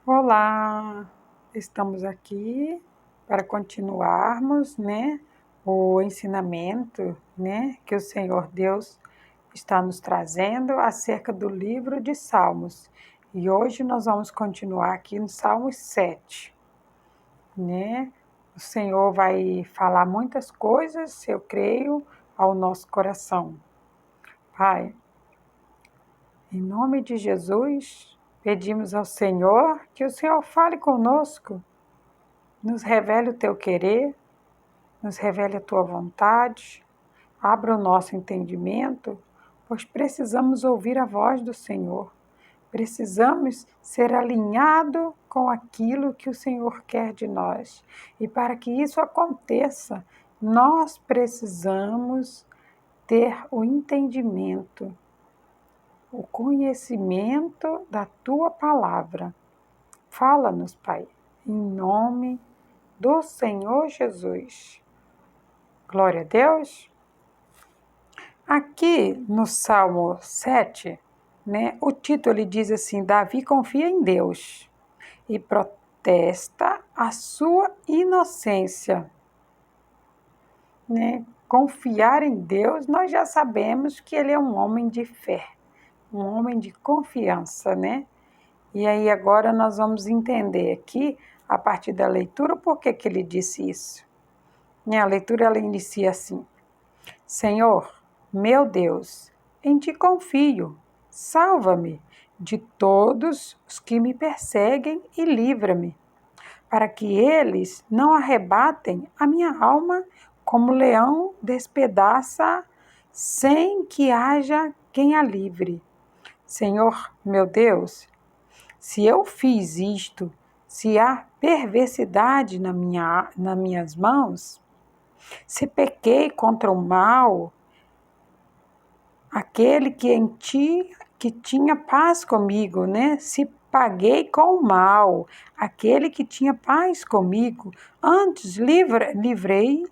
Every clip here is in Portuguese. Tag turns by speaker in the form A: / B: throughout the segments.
A: Olá, estamos aqui para continuarmos, o ensinamento, que o Senhor Deus está nos trazendo acerca do livro de Salmos. E hoje nós vamos continuar aqui no Salmo 7, né? O Senhor vai falar muitas coisas, eu creio, ao nosso coração. Pai, em nome de Jesus, pedimos ao Senhor que o Senhor fale conosco. Nos revele o teu querer, nos revele a tua vontade, abra o nosso entendimento, pois precisamos ouvir a voz do Senhor. Precisamos ser alinhados com aquilo que o Senhor quer de nós. E para que isso aconteça, nós precisamos ter o entendimento, o conhecimento da tua palavra. Fala-nos, Pai, em nome do Senhor Jesus. Glória a Deus. Aqui no Salmo 7, o título ele diz assim: Davi confia em Deus e protesta a sua inocência. Confiar em Deus, nós já sabemos que ele é um homem de fé, um homem de confiança, E aí agora nós vamos entender aqui, a partir da leitura, por que ele disse isso. A leitura ela inicia assim: Senhor, meu Deus, em ti confio, salva-me de todos os que me perseguem e livra-me, para que eles não arrebatem a minha alma como leão despedaça, sem que haja quem a livre. Senhor, meu Deus, se eu fiz isto, se há perversidade nas minhas mãos, se pequei contra o mal, aquele que em ti que tinha paz comigo, se paguei com o mal, aquele que tinha paz comigo, antes livrei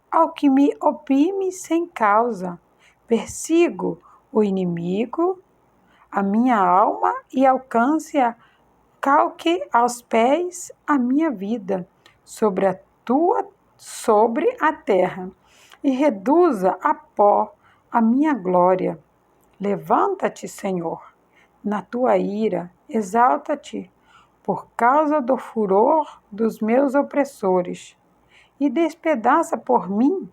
A: ao que me oprime sem causa, persigo o inimigo, a minha alma e calque aos pés a minha vida sobre a terra e reduza a pó a minha glória. Levanta-te, Senhor, na tua ira, exalta-te por causa do furor dos meus opressores e despedaça por mim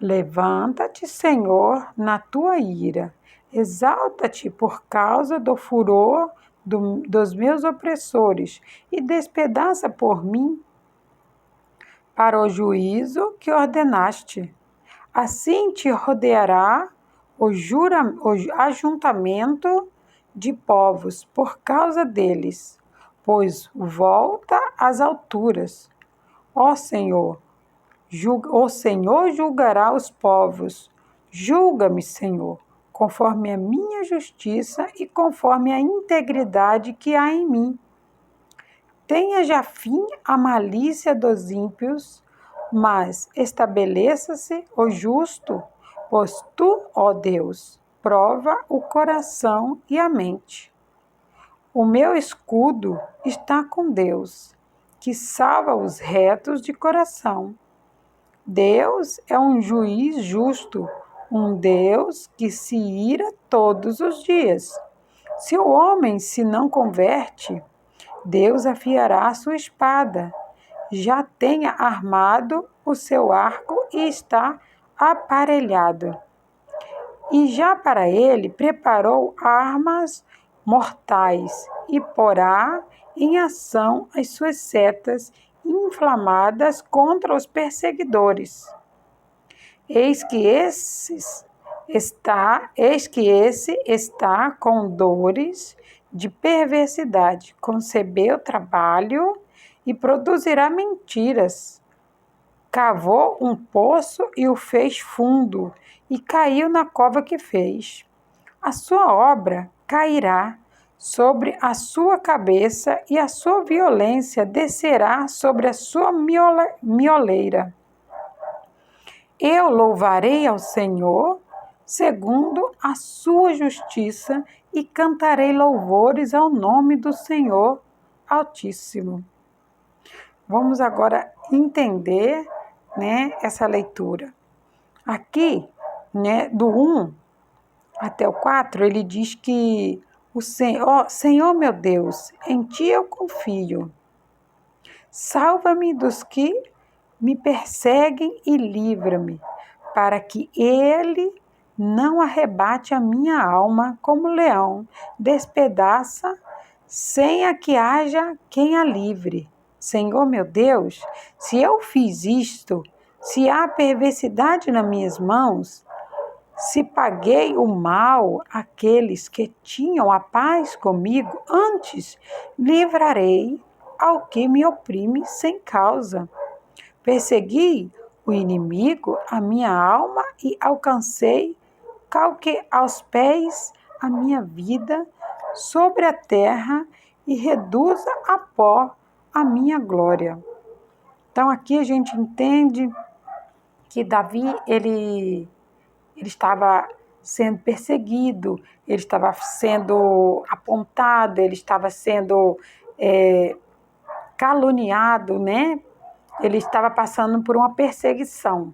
A: Levanta-te, Senhor, na tua ira, exalta-te por causa do furor dos meus opressores e despedaça por mim para o juízo que ordenaste. Assim te rodeará o ajuntamento de povos por causa deles, pois volta às alturas. Ó Senhor, o Senhor julgará os povos. Julga-me, Senhor, conforme a minha justiça e conforme a integridade que há em mim. Tenha já fim a malícia dos ímpios, mas estabeleça-se o justo, pois tu, ó Deus, prova o coração e a mente. O meu escudo está com Deus, que salva os retos de coração. Deus é um juiz justo, um Deus que se ira todos os dias. Se o homem se não converte, Deus afiará a sua espada. Já tenha armado o seu arco e está aparelhado. E já para ele preparou armas mortais e porá em ação as suas setas inflamadas contra os perseguidores. Eis que esse está com dores de perversidade, concebeu trabalho e produzirá mentiras. Cavou um poço e o fez fundo, e caiu na cova que fez. A sua obra cairá sobre a sua cabeça, e a sua violência descerá sobre a sua mioleira. Eu louvarei ao Senhor segundo a sua justiça, e cantarei louvores ao nome do Senhor Altíssimo. Vamos agora entender, né, essa leitura. Aqui, né, do 1 até o 4, ele diz que o Senhor meu Deus, em ti eu confio. Salva-me dos que me perseguem e livra-me, para que ele não arrebate a minha alma como leão, despedaça, sem a que haja quem a livre. Senhor meu Deus, se eu fiz isto, se há perversidade nas minhas mãos, se paguei o mal àqueles que tinham a paz comigo, antes livrarei ao que me oprime sem causa. Persegui o inimigo, a minha alma, e alcancei, calque aos pés a minha vida sobre a terra e reduza a pó a minha glória. Então aqui a gente entende que Davi, ele estava sendo perseguido, ele estava sendo apontado, ele estava sendo caluniado, né? Ele estava passando por uma perseguição,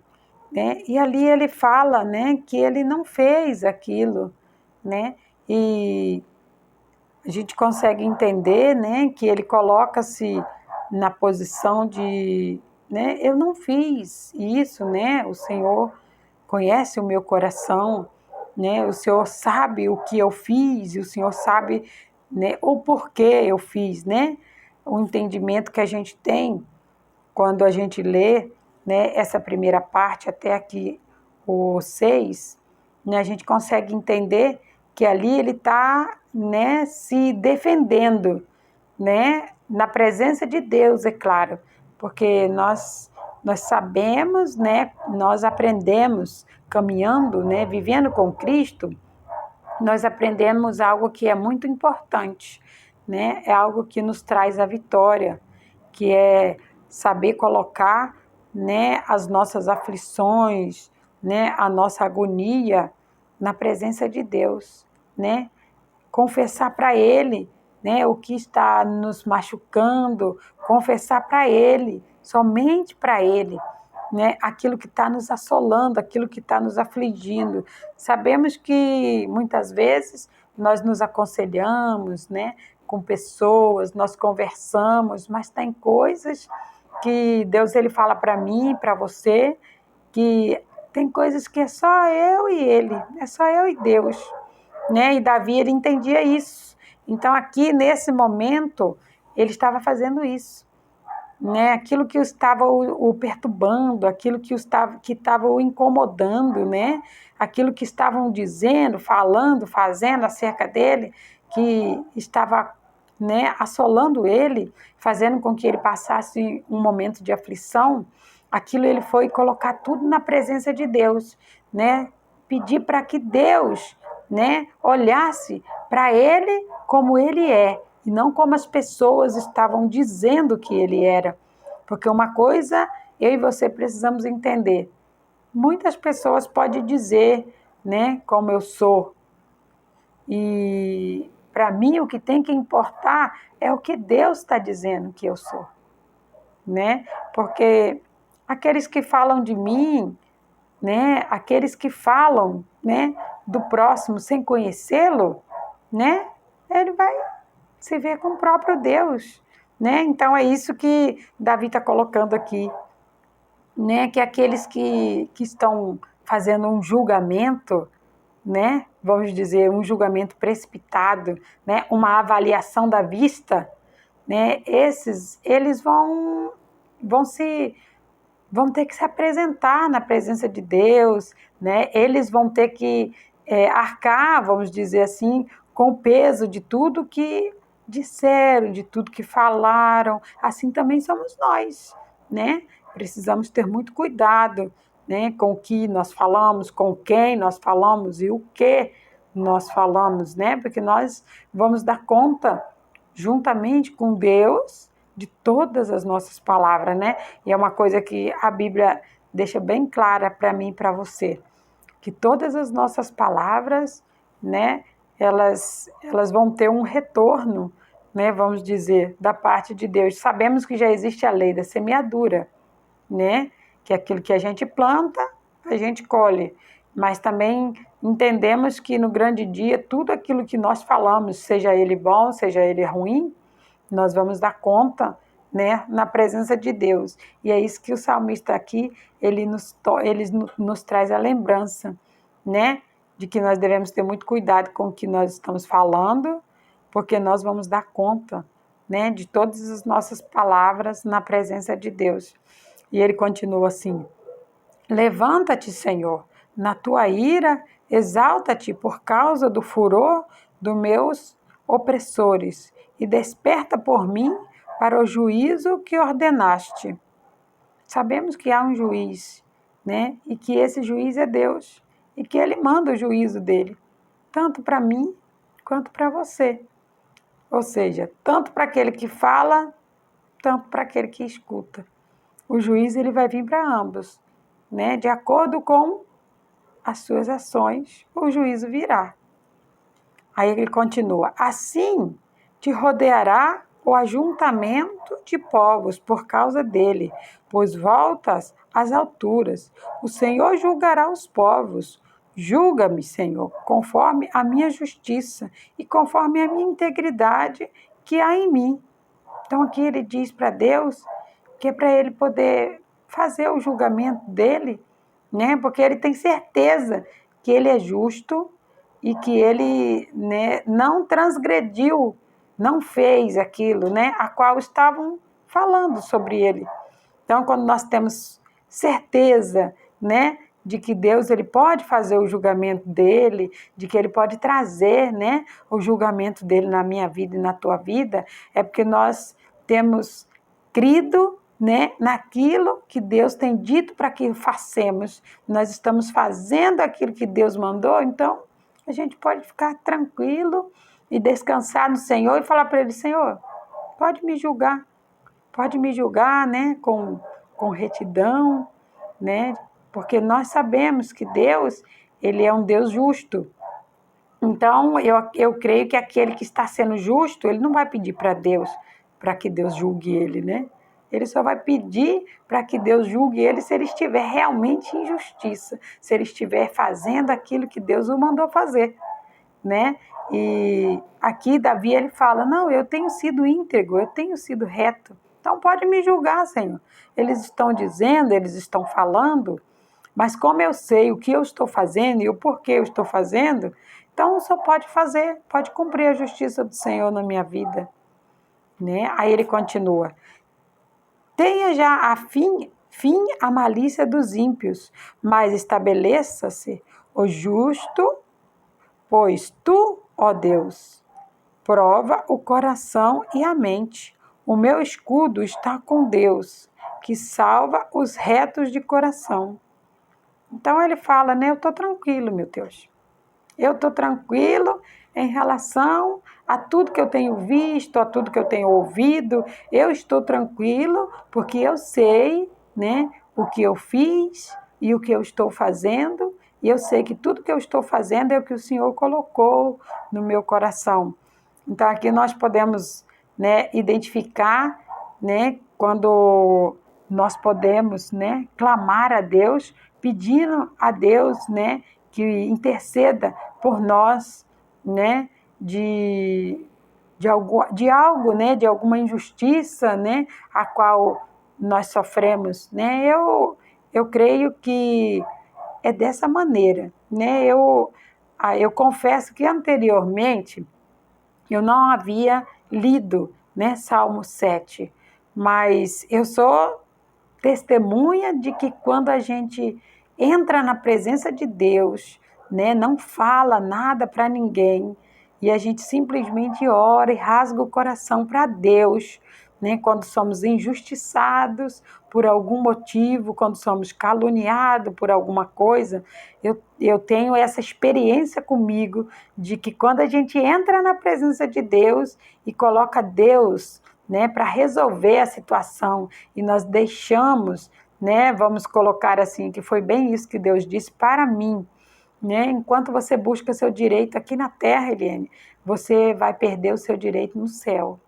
A: né? E ali ele fala, né, que ele não fez aquilo, né? E a gente consegue entender, né, que ele coloca-se na posição de, né, eu não fiz isso, né? O Senhor conhece o meu coração, né? O Senhor sabe o que eu fiz, e o Senhor sabe, né, o porquê eu fiz, né? O entendimento que a gente tem quando a gente lê, né, essa primeira parte até aqui, o 6, né, a gente consegue entender que ali ele está, né, se defendendo, né, na presença de Deus, é claro, porque nós sabemos, né, nós aprendemos caminhando, né, vivendo com Cristo, nós aprendemos algo que é muito importante, né, é algo que nos traz a vitória, que é saber colocar, né, as nossas aflições, né, a nossa agonia na presença de Deus, né, confessar para Ele, né, o que está nos machucando, confessar para Ele, somente para Ele, né, aquilo que está nos assolando, aquilo que está nos afligindo. Sabemos que muitas vezes nós nos aconselhamos, né, com pessoas, nós conversamos, mas tem coisas que Deus ele fala para mim, para você, que tem coisas que é só eu e Ele, é só eu e Deus, né? E Davi ele entendia isso. Então aqui nesse momento ele estava fazendo isso, né? Aquilo que estava o perturbando, aquilo que estava o incomodando, né? Aquilo que estavam dizendo, falando, fazendo acerca dele, que estava, né, assolando ele, fazendo com que ele passasse um momento de aflição, aquilo ele foi colocar tudo na presença de Deus, né? Pedir para que Deus, né, olhasse para ele como ele é, e não como as pessoas estavam dizendo que ele era. Porque uma coisa eu e você precisamos entender. Muitas pessoas podem dizer, né, como eu sou. E para mim o que tem que importar é o que Deus está dizendo que eu sou, né? Porque aqueles que falam de mim, né, aqueles que falam, né, do próximo sem conhecê-lo, né, ele vai se ver com o próprio Deus, né? Então é isso que Davi está colocando aqui, né, que aqueles que estão fazendo um julgamento, né, vamos dizer, um julgamento precipitado, né, uma avaliação da vista, né, eles vão ter que se apresentar na presença de Deus, né, eles vão ter que arcar, vamos dizer assim, com o peso de tudo que disseram, de tudo que falaram. Assim também somos nós, né? Precisamos ter muito cuidado, né, com o que nós falamos, com quem nós falamos e o que nós falamos, né? Porque nós vamos dar conta, juntamente com Deus, de todas as nossas palavras, né? E é uma coisa que a Bíblia deixa bem clara para mim e para você, que todas as nossas palavras, né, elas vão ter um retorno, né, vamos dizer, da parte de Deus. Sabemos que já existe a lei da semeadura, né, que é aquilo que a gente planta, a gente colhe. Mas também entendemos que no grande dia, tudo aquilo que nós falamos, seja ele bom, seja ele ruim, nós vamos dar conta, né, na presença de Deus. E é isso que o salmista aqui, ele nos traz a lembrança, né, de que nós devemos ter muito cuidado com o que nós estamos falando, porque nós vamos dar conta, né, de todas as nossas palavras na presença de Deus. E ele continua assim: levanta-te, Senhor, na tua ira, exalta-te por causa do furor dos meus opressores, e desperta por mim para o juízo que ordenaste. Sabemos que há um juiz, né? E que esse juiz é Deus, e que ele manda o juízo dele, tanto para mim quanto para você. Ou seja, tanto para aquele que fala, tanto para aquele que escuta. O juiz ele vai vir para ambos, né? De acordo com as suas ações, o juízo virá. Aí ele continua: assim te rodeará o ajuntamento de povos por causa dele, pois voltas às alturas. O Senhor julgará os povos. Julga-me, Senhor, conforme a minha justiça e conforme a minha integridade que há em mim. Então aqui ele diz para Deus que é para ele poder fazer o julgamento dele, né? Porque ele tem certeza que ele é justo e que ele, né, não transgrediu, não fez aquilo, né, a qual estavam falando sobre ele. Então, quando nós temos certeza, né, de que Deus ele pode fazer o julgamento dele, de que ele pode trazer, né, o julgamento dele na minha vida e na tua vida, é porque nós temos crido, né, naquilo que Deus tem dito para que façamos. Nós estamos fazendo aquilo que Deus mandou, então a gente pode ficar tranquilo e descansar no Senhor e falar para ele: Senhor, pode me julgar, né, com retidão, né, porque nós sabemos que Deus, ele é um Deus justo. Então, eu creio que aquele que está sendo justo, ele não vai pedir para Deus, para que Deus julgue ele, né? Ele só vai pedir para que Deus julgue ele se ele estiver realmente em justiça, se ele estiver fazendo aquilo que Deus o mandou fazer, né? E aqui Davi ele fala: não, eu tenho sido íntegro, eu tenho sido reto, então pode me julgar, Senhor. Eles estão dizendo, eles estão falando, mas como eu sei o que eu estou fazendo e o porquê eu estou fazendo, então só pode fazer, pode cumprir a justiça do Senhor na minha vida, né? Aí ele continua: tenha já fim a malícia dos ímpios, mas estabeleça-se o justo, pois tu, ó Deus, prova o coração e a mente. O meu escudo está com Deus, que salva os retos de coração. Então ele fala, né? Eu estou tranquilo, meu Deus. Eu estou tranquilo em relação a tudo que eu tenho visto, a tudo que eu tenho ouvido. Eu estou tranquilo porque eu sei, né, o que eu fiz e o que eu estou fazendo. E eu sei que tudo que eu estou fazendo é o que o Senhor colocou no meu coração. Então aqui nós podemos, né, identificar, né, quando nós podemos, né, clamar a Deus, pedindo a Deus, né, que interceda por nós, né, de algo, né, de alguma injustiça, né, a qual nós sofremos, né? Eu creio que é dessa maneira, né? Eu confesso que anteriormente eu não havia lido, né, Salmo 7, mas eu sou testemunha de que quando a gente entra na presença de Deus, né, não fala nada para ninguém, e a gente simplesmente ora e rasga o coração para Deus, né, quando somos injustiçados por algum motivo, quando somos caluniados por alguma coisa, eu tenho essa experiência comigo de que quando a gente entra na presença de Deus e coloca Deus, né, para resolver a situação, e nós deixamos, né, vamos colocar assim, que foi bem isso que Deus disse para mim, né? Enquanto você busca seu direito aqui na terra, Eliane, você vai perder o seu direito no céu.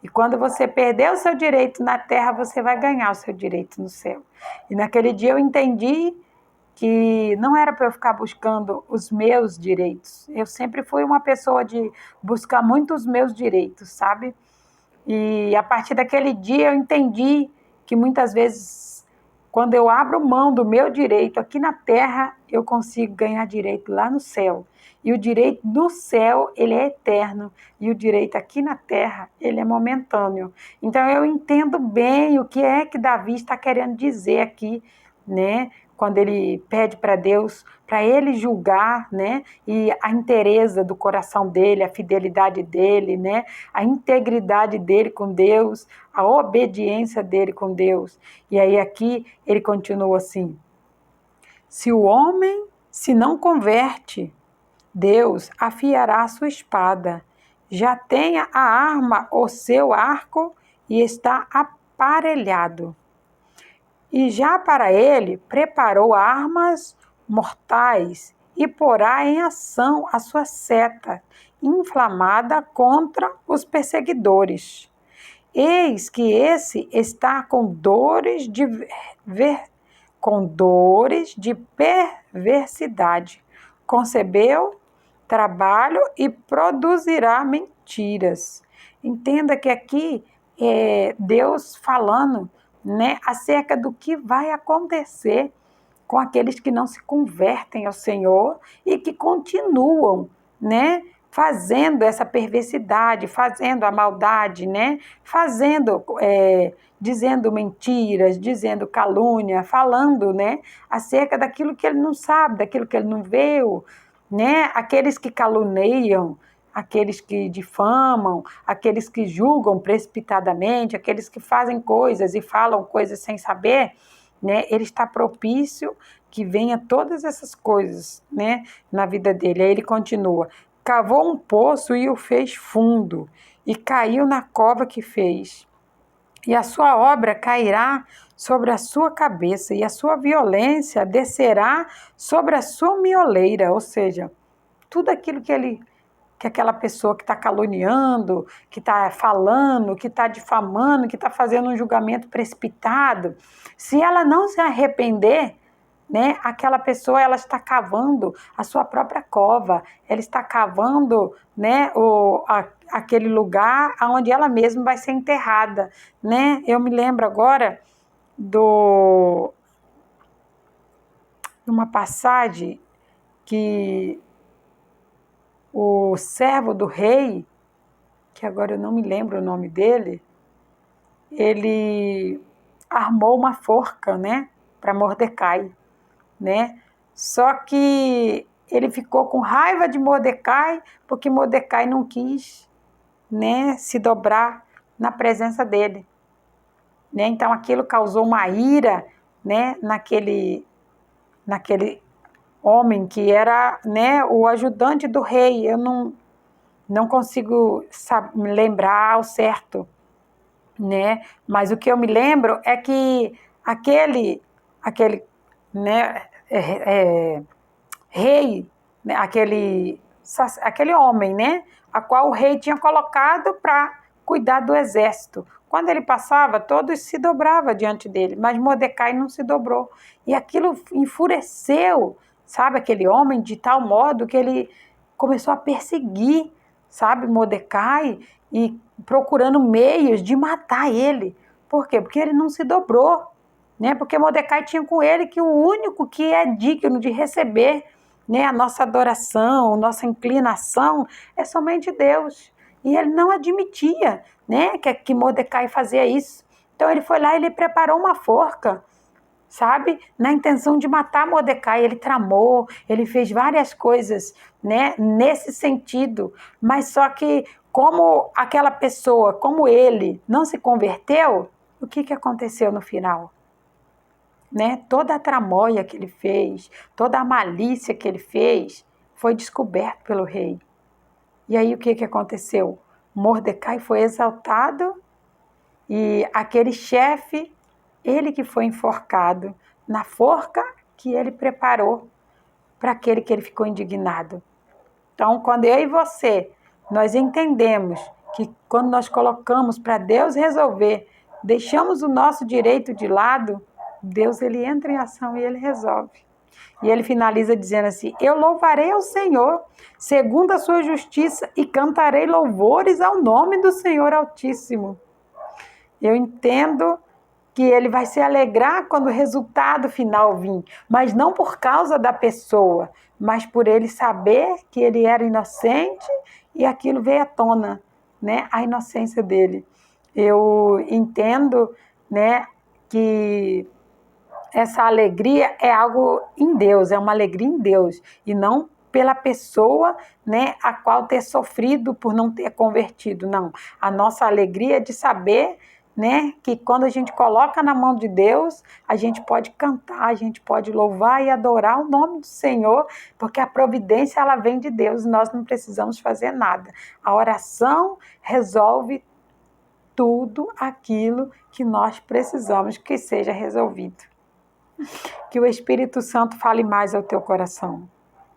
A: E quando você perder o seu direito na terra, você vai ganhar o seu direito no céu. E naquele dia eu entendi que não era para eu ficar buscando os meus direitos. Eu sempre fui uma pessoa de buscar muito os meus direitos, sabe? E a partir daquele dia eu entendi que muitas vezes, quando eu abro mão do meu direito aqui na terra, eu consigo ganhar direito lá no céu. E o direito do céu, ele é eterno. E o direito aqui na terra, ele é momentâneo. Então eu entendo bem o que é que Davi está querendo dizer aqui, né? Quando ele pede para Deus, para ele julgar, né? E a inteireza do coração dele, a fidelidade dele, né? A integridade dele com Deus, a obediência dele com Deus. E aí aqui ele continua assim: se o homem se não converte, Deus afiará a sua espada. Já tenha a arma o seu arco e está aparelhado. E já para ele preparou armas mortais e porá em ação a sua seta inflamada contra os perseguidores. Eis que esse está com dores de perversidade. Concebeu trabalho e produzirá mentiras. Entenda que aqui é Deus falando, né, acerca do que vai acontecer com aqueles que não se convertem ao Senhor e que continuam, né, fazendo essa perversidade, fazendo a maldade, né, dizendo mentiras, dizendo calúnia, falando, né, acerca daquilo que ele não sabe, daquilo que ele não viu, né, aqueles que caluniam, aqueles que difamam, aqueles que julgam precipitadamente, aqueles que fazem coisas e falam coisas sem saber, né? Ele está propício que venha todas essas coisas, né, na vida dele. Aí ele continua: cavou um poço e o fez fundo, e caiu na cova que fez. E a sua obra cairá sobre a sua cabeça, e a sua violência descerá sobre a sua mioleira. Ou seja, tudo aquilo que aquela pessoa que está caluniando, que está falando, que está difamando, que está fazendo um julgamento precipitado, se ela não se arrepender, né, aquela pessoa ela está cavando a sua própria cova, ela está cavando, né, aquele lugar onde ela mesma vai ser enterrada, né? Eu me lembro agora de uma passagem que o servo do rei, que agora eu não me lembro o nome dele, ele armou uma forca, né, para Mordecai, né? Só que ele ficou com raiva de Mordecai, porque Mordecai não quis, né, se dobrar na presença dele, né? Então aquilo causou uma ira, né, naquele homem que era, né, o ajudante do rei. Eu não consigo me lembrar ao certo, né? Mas o que eu me lembro é que aquele né, rei, né, aquele homem, né, a qual o rei tinha colocado para cuidar do exército. Quando ele passava, todos se dobravam diante dele, mas Mordecai não se dobrou. E aquilo enfureceu, sabe, aquele homem de tal modo que ele começou a perseguir, sabe, Mordecai, e procurando meios de matar ele. Por quê? Porque ele não se dobrou, né? Porque Mordecai tinha com ele que o único que é digno de receber, né, a nossa adoração, a nossa inclinação é somente Deus. E ele não admitia, né, que Mordecai fazia isso. Então ele foi lá e ele preparou uma forca, sabe, na intenção de matar Mordecai. Ele tramou, ele fez várias coisas, né, nesse sentido, mas só que como aquela pessoa, como ele, não se converteu, o que aconteceu no final? Né? Toda a tramóia que ele fez, toda a malícia que ele fez, foi descoberto pelo rei. E aí o que aconteceu? Mordecai foi exaltado e aquele chefe, ele que foi enforcado na forca que ele preparou, para aquele que ele ficou indignado. Então, quando eu e você, nós entendemos que quando nós colocamos para Deus resolver, deixamos o nosso direito de lado, Deus ele entra em ação e ele resolve. E ele finaliza dizendo assim: eu louvarei ao Senhor segundo a sua justiça e cantarei louvores ao nome do Senhor Altíssimo. Eu entendo que ele vai se alegrar quando o resultado final vir, mas não por causa da pessoa, mas por ele saber que ele era inocente e aquilo veio à tona, né? A inocência dele. Eu entendo, né, que essa alegria é algo em Deus, é uma alegria em Deus, e não pela pessoa, né, a qual ter sofrido por não ter convertido, não. A nossa alegria é de saber, né, que quando a gente coloca na mão de Deus, a gente pode cantar, a gente pode louvar e adorar o nome do Senhor, porque a providência ela vem de Deus, nós não precisamos fazer nada. A oração resolve tudo aquilo que nós precisamos que seja resolvido. Que o Espírito Santo fale mais ao teu coração.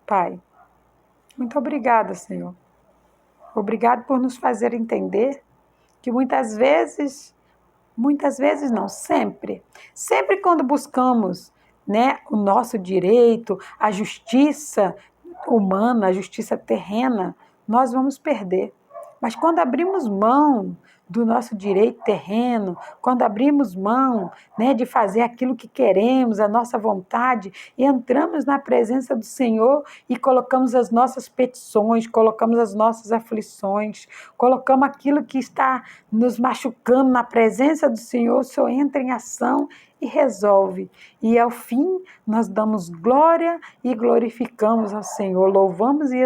A: Pai, muito obrigada, Senhor. Obrigado por nos fazer entender que muitas vezes não, sempre quando buscamos, né, o nosso direito, a justiça humana, a justiça terrena, nós vamos perder. Mas quando abrimos mão do nosso direito terreno, quando abrimos mão, né, de fazer aquilo que queremos, a nossa vontade, e entramos na presença do Senhor e colocamos as nossas petições, colocamos as nossas aflições, colocamos aquilo que está nos machucando na presença do Senhor, o Senhor entra em ação e resolve. E ao fim, nós damos glória e glorificamos ao Senhor, louvamos e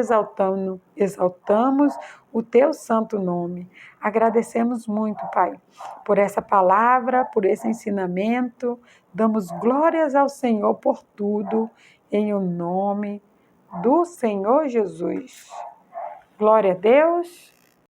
A: exaltamos o teu santo nome. Agradecemos muito, Pai, por essa palavra, por esse ensinamento. Damos glórias ao Senhor por tudo, em o nome do Senhor Jesus. Glória a Deus.